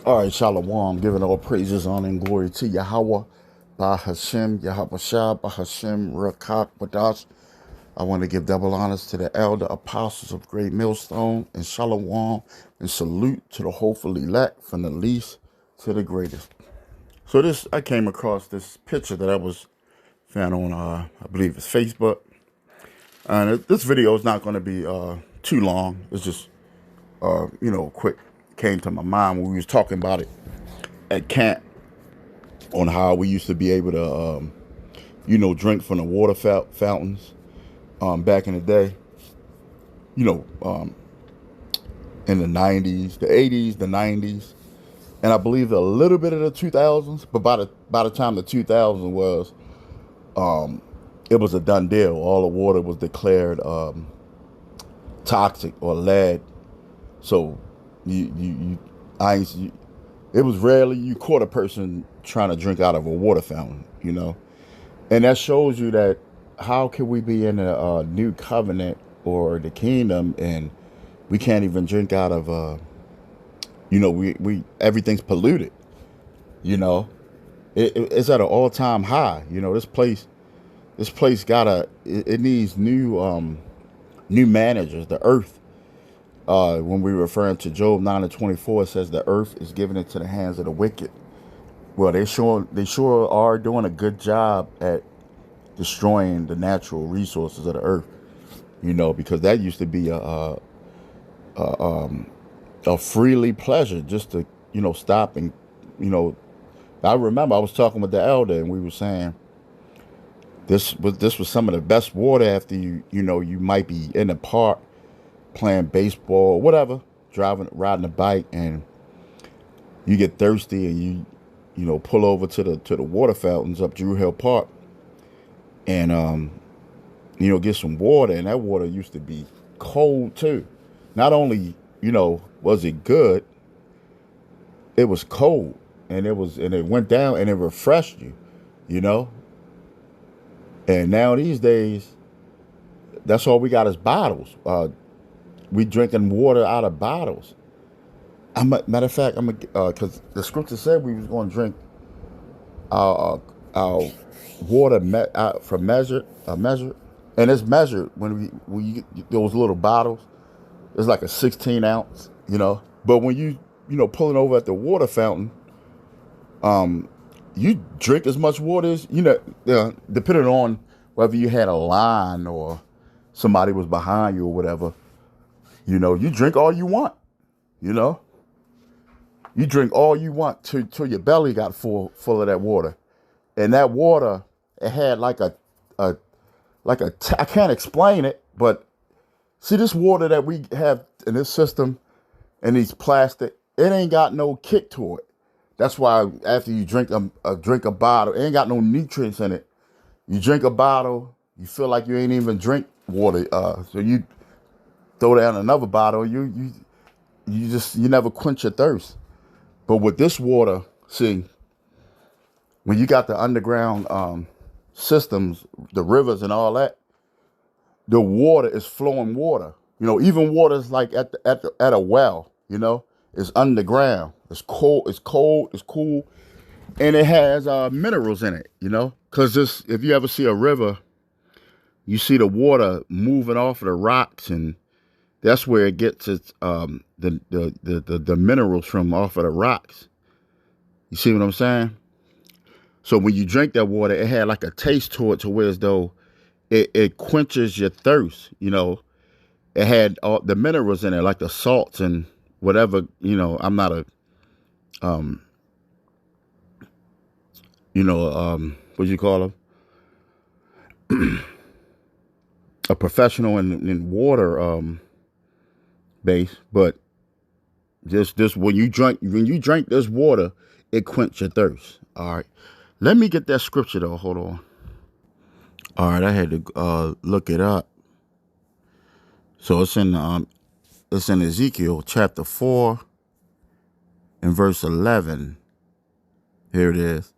All right, Shalom, giving all praises, honor, and glory to Yahweh, Bahashem, Yahweh Shah, Bahashem, Rakak, Wadash. I want to give double honors to the elder apostles of Great Millstone, and Shalom, and salute to the hopeful elect from the least to the greatest. So I came across this picture that I was found on, I believe it's Facebook. And this video is not going to be too long. It's just, quick. Came to my mind when we was talking about it at camp on how we used to be able to, drink from the water fountains back in the day, you know, um, in the 90s, the 80s, the 90s, and I believe a little bit of the 2000s. But by the time the 2000s was, it was a done deal. All the water was declared toxic or lead. So I ain't, you, it was rarely you caught a person trying to drink out of a water fountain. And that shows you that how can we be in a new covenant or the kingdom and we can't even drink out of we everything's polluted. You know, it's at an all time high. This place it needs new managers. The earth. When we're referring to Job 9:24, it says the earth is given into the hands of the wicked. Well, they sure are doing a good job at destroying the natural resources of the earth. Because that used to be a freely pleasure just to stop and you know. I remember I was talking with the elder and we were saying this was some of the best water after you might be in the park playing baseball or whatever, riding a bike, and you get thirsty and you pull over to the water fountains up Drew Hill Park and get some water, and that water used to be cold too. Not only was it good, it was cold, and it went down and it refreshed you know. And now these days, that's all we got is bottles. We drinking water out of bottles. Matter of fact, because the scripture said we was going to drink our water from measure, and it's measured when you get those little bottles. It's like a 16 ounce. But when pulling over at the water fountain, you drink as much water as depending on whether you had a line or somebody was behind you or whatever. You drink all you want. You know, you drink all you want till your belly got full of that water, and that water it had a I can't explain it, but see this water that we have in this system and these plastic, it ain't got no kick to it. That's why after you drink a bottle, it ain't got no nutrients in it. You drink a bottle, you feel like you ain't even drink water. So you throw down another bottle, you never quench your thirst. But with this water, see, when you got the underground systems, the rivers and all that, the water is flowing water. Even water is like at a well. It's underground. It's cold. It's cold. It's cool, and it has minerals in it. Because if you ever see a river, you see the water moving off of the rocks, and that's where it gets its the minerals from off of the rocks. You see what I'm saying? So when you drink that water, it had like a taste to it, to where as though it quenches your thirst. It had all the minerals in it, like the salts and whatever. I'm not a what do you call them? A professional in water base, but this when you drink this water, it quench your thirst. All right, let me get that scripture though. Hold on. All right, I had to look it up. So it's in Ezekiel chapter 4 and verse 11. Here it is.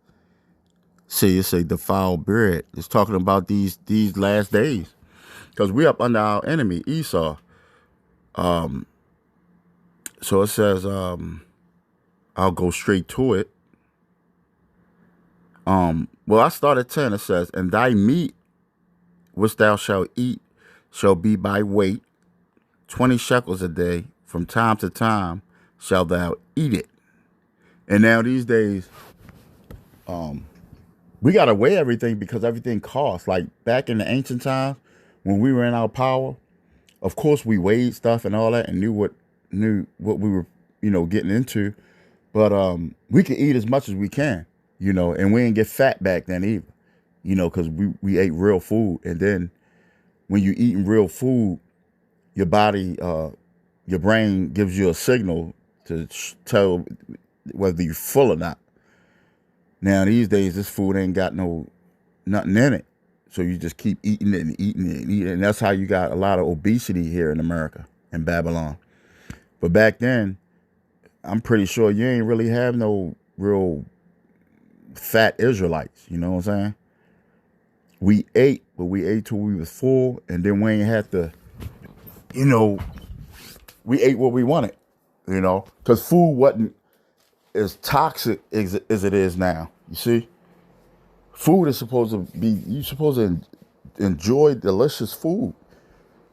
See, it say defiled bread. It's talking about these last days, because we up under our enemy Esau. So it says, I'll I'll go straight to it. Well, I start at 10. It says, and thy meat which thou shalt eat shall be by weight, 20 shekels a day. From time to time shalt thou eat it. And now these days, we got to weigh everything because everything costs. Like back in the ancient times when we were in our power, of course we weighed stuff and all that and knew what we were, getting into. But we can eat as much as we can, and we didn't get fat back then either, because we ate real food. And then when you eating real food, your body, your brain gives you a signal to tell whether you're full or not. Now these days, this food ain't got nothing in it, so you just keep eating it and eating it and eating it, and that's how you got a lot of obesity here in America and Babylon. But back then, I'm pretty sure you ain't really have no real fat Israelites. You know what I'm saying? We ate, but we ate till we was full, and then we ain't had to, we ate what we wanted, because food wasn't as toxic as it is now. You see, food is supposed to be, you're supposed to enjoy delicious food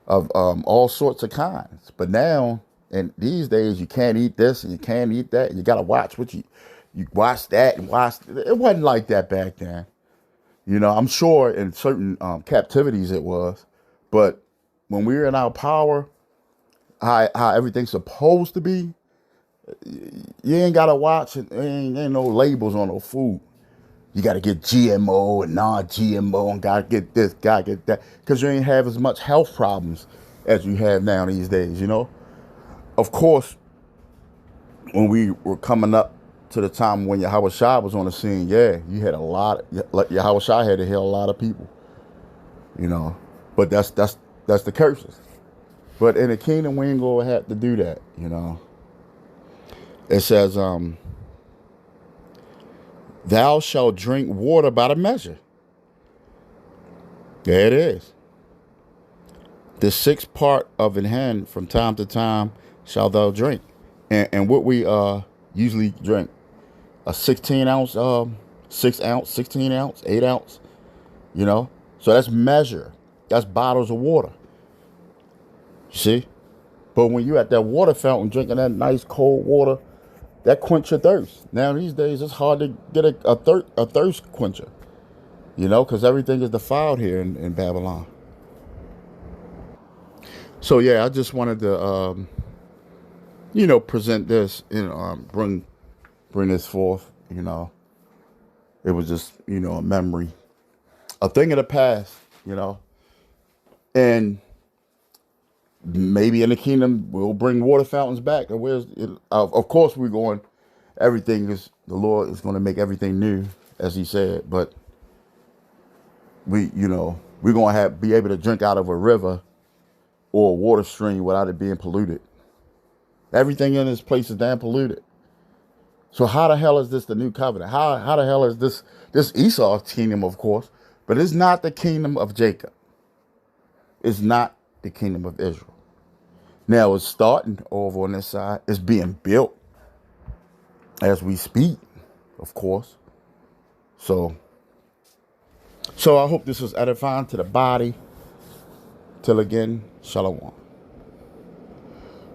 of all sorts of kinds. But now, and these days, you can't eat this and you can't eat that, and you gotta watch what you watch that and watch. It wasn't like that back then. I'm sure in certain captivities it was, but when we were in our power, how everything's supposed to be, you ain't gotta watch it. Ain't no labels on no food. You gotta get GMO and non-GMO and gotta get this, gotta get that, because you ain't have as much health problems as you have now these days. Of course, when we were coming up to the time when Yahweh Shai was on the scene, you had a lot. Yahweh Shai had to heal a lot of people. But that's the curses. But in the kingdom, we ain't gonna have to do that. It says, thou shalt drink water by the measure. There it is. The sixth part of an hin from time to time shalt thou drink. And what we usually drink, a 16 ounce, 6 ounce, 16 ounce, 8 ounce, So that's measure. That's bottles of water. You see? But when you at that water fountain drinking that nice cold water, that quench your thirst. Now these days it's hard to get a thirst quencher, because everything is defiled here in Babylon. So yeah, I just wanted to present this, bring this forth. It was just a memory, a thing of the past. And maybe in the kingdom we'll bring water fountains back. Of course we're going. Everything is, the Lord is going to make everything new, as He said. But we're going to be able to drink out of a river or a water stream without it being polluted. Everything in this place is damn polluted. So how the hell is this the new covenant? How the hell is this Esau's kingdom, of course, but it's not the kingdom of Jacob. It's not the kingdom of Israel. Now it's starting over on this side. It's being built as we speak, of course. So I hope this was edifying to the body. Till again, shalom.